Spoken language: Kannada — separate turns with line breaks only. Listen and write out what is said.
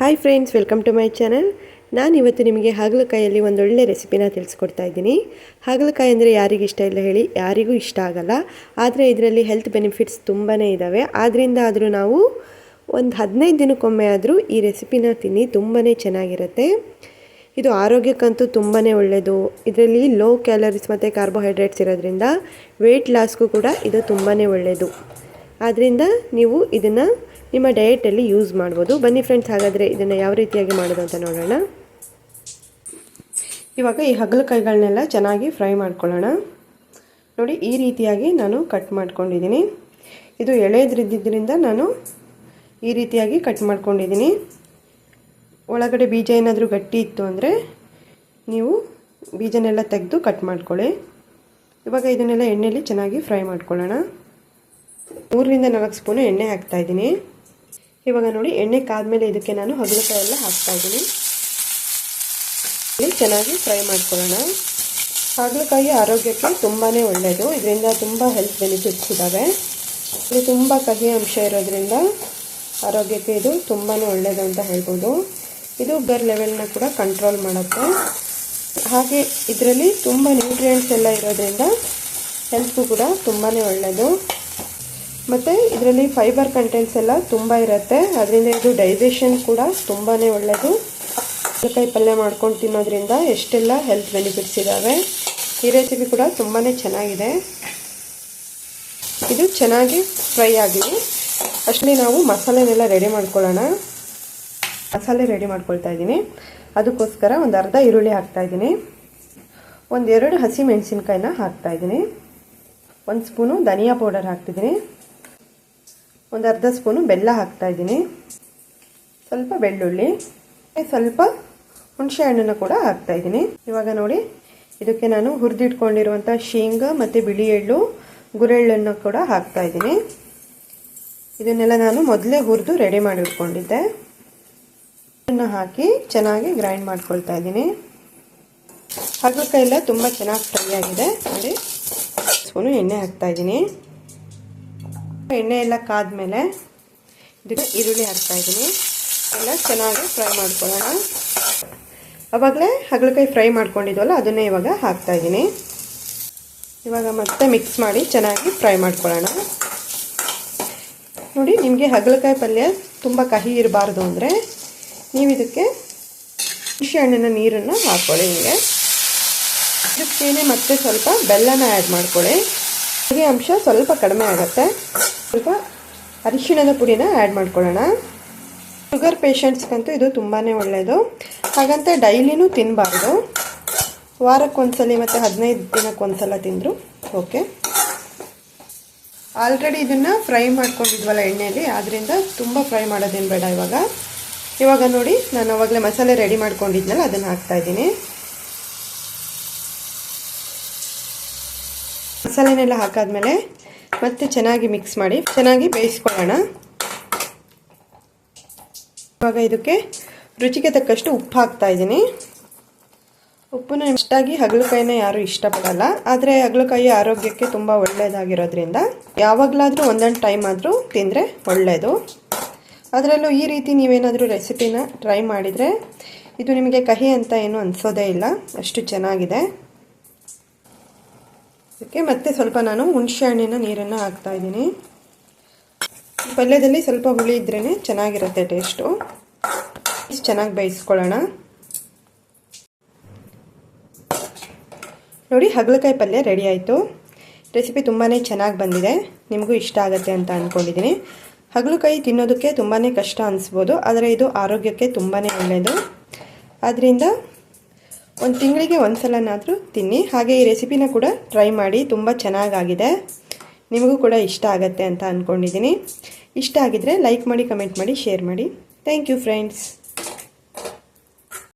Hi friends, welcome to my channel. ನಾನು ಇವತ್ತು ನಿಮಗೆ ಹಾಗಲಕಾಯಲ್ಲಿ ಒಂದೊಳ್ಳೆ ರೆಸಿಪಿನ ತಿಳಿಸ್ಕೊಡ್ತಾ ಇದ್ದೀನಿ. ಹಾಗಲಕಾಯಿ ಅಂದರೆ ಯಾರಿಗೂ ಇಷ್ಟ ಇಲ್ಲ ಹೇಳಿ? ಯಾರಿಗೂ ಇಷ್ಟ ಆಗಲ್ಲ. ಆದರೆ ಇದರಲ್ಲಿ ಹೆಲ್ತ್ ಬೆನಿಫಿಟ್ಸ್ ತುಂಬಾ ಇದ್ದಾವೆ. ಆದ್ದರಿಂದ ಆದರೂ ನಾವು ಒಂದು 15 ದಿನಕ್ಕೊಮ್ಮೆ ಆದರೂ ಈ ರೆಸಿಪಿನ ತಿನ್ನಿ, ತುಂಬಾ ಚೆನ್ನಾಗಿರುತ್ತೆ. ಇದು ಆರೋಗ್ಯಕ್ಕಂತೂ ತುಂಬಾ ಒಳ್ಳೆಯದು. ಇದರಲ್ಲಿ ಲೋ ಕ್ಯಾಲರೀಸ್ ಮತ್ತು ಕಾರ್ಬೋಹೈಡ್ರೇಟ್ಸ್ ಇರೋದ್ರಿಂದ ವೆಯ್ಟ್ ಲಾಸ್ಗೂ ಕೂಡ ಇದು ತುಂಬಾ ಒಳ್ಳೆಯದು. ಆದ್ದರಿಂದ ನೀವು ಇದನ್ನು ನಿಮ್ಮ ಡಯೆಟಲ್ಲಿ ಯೂಸ್ ಮಾಡ್ಬೋದು. ಬನ್ನಿ ಫ್ರೆಂಡ್ಸ್, ಹಾಗಾದರೆ ಇದನ್ನು ಯಾವ ರೀತಿಯಾಗಿ ಮಾಡೋದು ಅಂತ ನೋಡೋಣ. ಇವಾಗ ಈ ಹಾಗಲಕಾಯಿಗಳನ್ನೆಲ್ಲ ಚೆನ್ನಾಗಿ ಫ್ರೈ ಮಾಡ್ಕೊಳ್ಳೋಣ. ನೋಡಿ, ಈ ರೀತಿಯಾಗಿ ನಾನು ಕಟ್ ಮಾಡ್ಕೊಂಡಿದ್ದೀನಿ. ಇದು ಎಳೆದ್ರಿದ್ದರಿಂದ ನಾನು ಈ ರೀತಿಯಾಗಿ ಕಟ್ ಮಾಡ್ಕೊಂಡಿದ್ದೀನಿ. ಒಳಗಡೆ ಬೀಜ ಏನಾದರೂ ಗಟ್ಟಿ ಇತ್ತು ಅಂದರೆ ನೀವು ಬೀಜನೆಲ್ಲ ತೆಗೆದು ಕಟ್ ಮಾಡ್ಕೊಳ್ಳಿ. ಇವಾಗ ಇದನ್ನೆಲ್ಲ ಎಣ್ಣೆಯಲ್ಲಿ ಚೆನ್ನಾಗಿ ಫ್ರೈ ಮಾಡ್ಕೊಳ್ಳೋಣ. 3ರಿಂದ 4 ಸ್ಪೂನು ಎಣ್ಣೆ ಹಾಕ್ತಾಯಿದ್ದೀನಿ. ಇವಾಗ ನೋಡಿ, ಎಣ್ಣೆ ಕಾದ್ಮೇಲೆ ಇದಕ್ಕೆ ನಾನು ಹಾಗಲಕಾಯಿ ಎಲ್ಲ ಹಾಕ್ತಾಯಿದ್ದೀನಿ. ಚೆನ್ನಾಗಿ ಫ್ರೈ ಮಾಡ್ಕೊಳ್ಳೋಣ. ಹಾಗಲಕಾಯಿ ಆರೋಗ್ಯಕ್ಕೆ ತುಂಬಾ ಒಳ್ಳೆಯದು. ಇದರಿಂದ ತುಂಬ ಹೆಲ್ತ್ ಬೆನಿಫಿಟ್ಸ್ ಇದ್ದಾವೆ. ಇದು ತುಂಬ ಕಹಿ ಅಂಶ ಇರೋದ್ರಿಂದ ಆರೋಗ್ಯಕ್ಕೆ ಇದು ತುಂಬಾ ಒಳ್ಳೆಯದು ಅಂತ ಹೇಳ್ಬೋದು. ಇದು ಶುಗರ್ ಲೆವೆಲ್ನ ಕೂಡ ಕಂಟ್ರೋಲ್ ಮಾಡುತ್ತೆ. ಹಾಗೆ ಇದರಲ್ಲಿ ತುಂಬ ನ್ಯೂಟ್ರಿಯೆಂಟ್ಸ್ ಎಲ್ಲ ಇರೋದ್ರಿಂದ ಹೆಲ್ತ್ಗೂ ಕೂಡ ತುಂಬಾ ಒಳ್ಳೆಯದು. ಮತ್ತು ಇದರಲ್ಲಿ ಫೈಬರ್ ಕಂಟೆಂಟ್ಸ್ ಎಲ್ಲ ತುಂಬ ಇರುತ್ತೆ. ಅದರಿಂದ ಇದು ಡೈಜೆಷನ್ ಕೂಡ ತುಂಬಾ ಒಳ್ಳೆಯದು. ಹಾಗಲಕಾಯಿ ಪಲ್ಯ ಮಾಡ್ಕೊಂಡು ತಿನ್ನೋದ್ರಿಂದ ಎಷ್ಟೆಲ್ಲ ಹೆಲ್ತ್ ಬೆನಿಫಿಟ್ಸ್ ಇದ್ದಾವೆ. ಈ ರೆಸಿಪಿ ಕೂಡ ತುಂಬಾ ಚೆನ್ನಾಗಿದೆ. ಇದು ಚೆನ್ನಾಗಿ ಫ್ರೈ ಆಗಲಿ. ಅಷ್ಟರಲ್ಲಿ ನಾವು ಮಸಾಲೆನೆಲ್ಲ ರೆಡಿ ಮಾಡ್ಕೊಳ್ಳೋಣ. ಮಸಾಲೆ ರೆಡಿ ಮಾಡ್ಕೊಳ್ತಾ ಇದ್ದೀನಿ. ಅದಕ್ಕೋಸ್ಕರ ಒಂದು ಅರ್ಧ ಈರುಳ್ಳಿ ಹಾಕ್ತಾಯಿದ್ದೀನಿ. 1-2 ಹಸಿ ಮೆಣಸಿನ್ಕಾಯಿನ ಹಾಕ್ತಾಯಿದ್ದೀನಿ. 1 ಸ್ಪೂನು ಧನಿಯಾ ಪೌಡರ್ ಹಾಕ್ತಿದ್ದೀನಿ. ಒಂದು ಅರ್ಧ ಸ್ಪೂನು ಬೆಲ್ಲ ಹಾಕ್ತಾಯಿದ್ದೀನಿ. ಸ್ವಲ್ಪ ಬೆಳ್ಳುಳ್ಳಿ, ಸ್ವಲ್ಪ ಹುಣಸೆ ಹಣ್ಣನ್ನು ಕೂಡ ಹಾಕ್ತಾಯಿದ್ದೀನಿ. ಇವಾಗ ನೋಡಿ, ಇದಕ್ಕೆ ನಾನು ಹುರಿದಿಟ್ಕೊಂಡಿರುವಂಥ ಶೇಂಗಾ ಮತ್ತು ಬಿಳಿ ಎಳ್ಳು, ಗುರೆಳ್ಳನ್ನು ಕೂಡ ಹಾಕ್ತಾಯಿದ್ದೀನಿ. ಇದನ್ನೆಲ್ಲ ನಾನು ಮೊದಲೇ ಹುರಿದು ರೆಡಿ ಮಾಡಿ ಇಟ್ಕೊಂಡಿದ್ದೆ. ಇದನ್ನು ಹಾಕಿ ಚೆನ್ನಾಗಿ ಗ್ರೈಂಡ್ ಮಾಡ್ಕೊಳ್ತಾ ಇದ್ದೀನಿ. ಹಾಗಲಕಾಯಿ ಎಲ್ಲ ತುಂಬ ಚೆನ್ನಾಗಿ ಫ್ರೈ ಆಗಿದೆ. ನೋಡಿ, ಸ್ಪೂನು ಎಣ್ಣೆ ಹಾಕ್ತಾಯಿದ್ದೀನಿ. ಎಣ್ಣೆ ಎಲ್ಲ ಕಾದ್ಮೇಲೆ ಇದಕ್ಕೆ ಈರುಳ್ಳಿ ಹಾಕ್ತಾಯಿದ್ದೀನಿ. ಎಲ್ಲ ಚೆನ್ನಾಗಿ ಫ್ರೈ ಮಾಡ್ಕೊಳ್ಳೋಣ. ಆವಾಗಲೇ ಹಾಗಲಕಾಯಿ ಫ್ರೈ ಮಾಡ್ಕೊಂಡಿದ್ವಲ್ಲ, ಅದನ್ನೇ ಇವಾಗ ಹಾಕ್ತಾಯಿದ್ದೀನಿ. ಇವಾಗ ಮತ್ತೆ ಮಿಕ್ಸ್ ಮಾಡಿ ಚೆನ್ನಾಗಿ ಫ್ರೈ ಮಾಡ್ಕೊಳ್ಳೋಣ. ನೋಡಿ, ನಿಮಗೆ ಹಾಗಲಕಾಯಿ ಪಲ್ಯ ತುಂಬ ಕಹಿ ಇರಬಾರ್ದು ಅಂದರೆ ನೀವು ಇದಕ್ಕೆ ಹುಣಸೆ ಹಣ್ಣಿನ ನೀರನ್ನು ಹಾಕ್ಕೊಳ್ಳಿ. ಹಿಂಗೆ ಇದಕ್ಕೇನೆ ಮತ್ತೆ ಸ್ವಲ್ಪ ಬೆಲ್ಲನ ಆ್ಯಡ್ ಮಾಡ್ಕೊಳ್ಳಿ. ಹಾಗೆ ಅಂಶ ಸ್ವಲ್ಪ ಕಡಿಮೆ ಆಗುತ್ತೆ. ಸ್ವಲ್ಪ ಅರಿಶಿಣದ ಪುಡಿನ ಆ್ಯಡ್ ಮಾಡ್ಕೊಳ್ಳೋಣ. ಶುಗರ್ ಪೇಷಂಟ್ಸ್ಗಂತೂ ಇದು ತುಂಬಾ ಒಳ್ಳೆಯದು. ಹಾಗಂತ ಡೈಲಿನೂ ತಿನ್ನಬಾರ್ದು. ವಾರಕ್ಕೊಂದ್ಸಲ ಮತ್ತು 15 ದಿನಕ್ಕೊಂದ್ಸಲ ತಿಂದರು ಓಕೆ. ಆಲ್ರೆಡಿ ಇದನ್ನು ಫ್ರೈ ಮಾಡ್ಕೊಂಡಿದ್ವಲ್ಲ ಎಣ್ಣೆಯಲ್ಲಿ, ಆದ್ದರಿಂದ ತುಂಬ ಫ್ರೈ ಮಾಡೋದೇನು ಬೇಡ. ಇವಾಗ ನೋಡಿ, ನಾನು ಆವಾಗಲೇ ಮಸಾಲೆ ರೆಡಿ ಮಾಡ್ಕೊಂಡಿದ್ನಲ್ಲ, ಅದನ್ನು ಹಾಕ್ತಾಯಿದ್ದೀನಿ. ಮಸಾಲೆನೆಲ್ಲ ಹಾಕಾದ್ಮೇಲೆ ಮತ್ತೆ ಚೆನ್ನಾಗಿ ಮಿಕ್ಸ್ ಮಾಡಿ ಚೆನ್ನಾಗಿ ಬೇಯಿಸ್ಕೊಳ್ಳೋಣ. ಇವಾಗ ಇದಕ್ಕೆ ರುಚಿಗೆ ತಕ್ಕಷ್ಟು ಉಪ್ಪು ಹಾಕ್ತಾಯಿದ್ದೀನಿ. ಉಪ್ಪನ್ನ ಇಷ್ಟಾಗಿ ಹಾಗಲಕಾಯಿನ ಯಾರೂ ಇಷ್ಟಪಡಲ್ಲ. ಆದರೆ ಹಾಗಲಕಾಯಿ ಆರೋಗ್ಯಕ್ಕೆ ತುಂಬ ಒಳ್ಳೆಯದಾಗಿರೋದ್ರಿಂದ ಯಾವಾಗಲಾದರೂ ಒಂದೊಂದು ಟೈಮ್ ಆದರೂ ತಿಂದರೆ ಒಳ್ಳೆಯದು. ಅದರಲ್ಲೂ ಈ ರೀತಿ ನೀವೇನಾದರೂ ರೆಸಿಪಿನ ಟ್ರೈ ಮಾಡಿದರೆ ಇದು ನಿಮಗೆ ಕಹಿ ಅಂತ ಏನೂ ಅನಿಸೋದೇ ಇಲ್ಲ, ಅಷ್ಟು ಚೆನ್ನಾಗಿದೆ. ಅದಕ್ಕೆ ಮತ್ತೆ ಸ್ವಲ್ಪ ನಾನು ಹುಣಸೆ ಹಣ್ಣಿನ ನೀರನ್ನು ಹಾಕ್ತಾಯಿದ್ದೀನಿ. ಪಲ್ಯದಲ್ಲಿ ಸ್ವಲ್ಪ ಹುಳಿ ಇದ್ರೇ ಚೆನ್ನಾಗಿರುತ್ತೆ ಟೇಸ್ಟು. ಚೆನ್ನಾಗಿ ಬೇಯಿಸ್ಕೊಳ್ಳೋಣ. ನೋಡಿ, ಹಾಗಲಕಾಯಿ ಪಲ್ಯ ರೆಡಿ ಆಯಿತು. ರೆಸಿಪಿ ತುಂಬಾ ಚೆನ್ನಾಗಿ ಬಂದಿದೆ. ನಿಮಗೂ ಇಷ್ಟ ಆಗುತ್ತೆ ಅಂತ ಅಂದ್ಕೊಂಡಿದ್ದೀನಿ. ಹಾಗಲಕಾಯಿ ತಿನ್ನೋದಕ್ಕೆ ತುಂಬಾ ಕಷ್ಟ ಅನಿಸ್ಬೋದು, ಆದರೆ ಇದು ಆರೋಗ್ಯಕ್ಕೆ ತುಂಬಾ ಒಳ್ಳೆಯದು. ಆದ್ದರಿಂದ 1 ತಿಂಗಳಿಗೆ 1 ಸಲನಾದರೂ ತಿನ್ನಿ. ಹಾಗೆ ಈ ರೆಸಿಪಿನ ಕೂಡ ಟ್ರೈ ಮಾಡಿ, ತುಂಬ ಚೆನ್ನಾಗಾಗಿದೆ. ನಿಮಗೂ ಕೂಡ ಇಷ್ಟ ಆಗುತ್ತೆ ಅಂತ ಅಂದ್ಕೊಂಡಿದ್ದೀನಿ. ಇಷ್ಟ ಆಗಿದ್ದರೆ ಲೈಕ್ ಮಾಡಿ, ಕಮೆಂಟ್ ಮಾಡಿ, ಶೇರ್ ಮಾಡಿ. Thank you friends.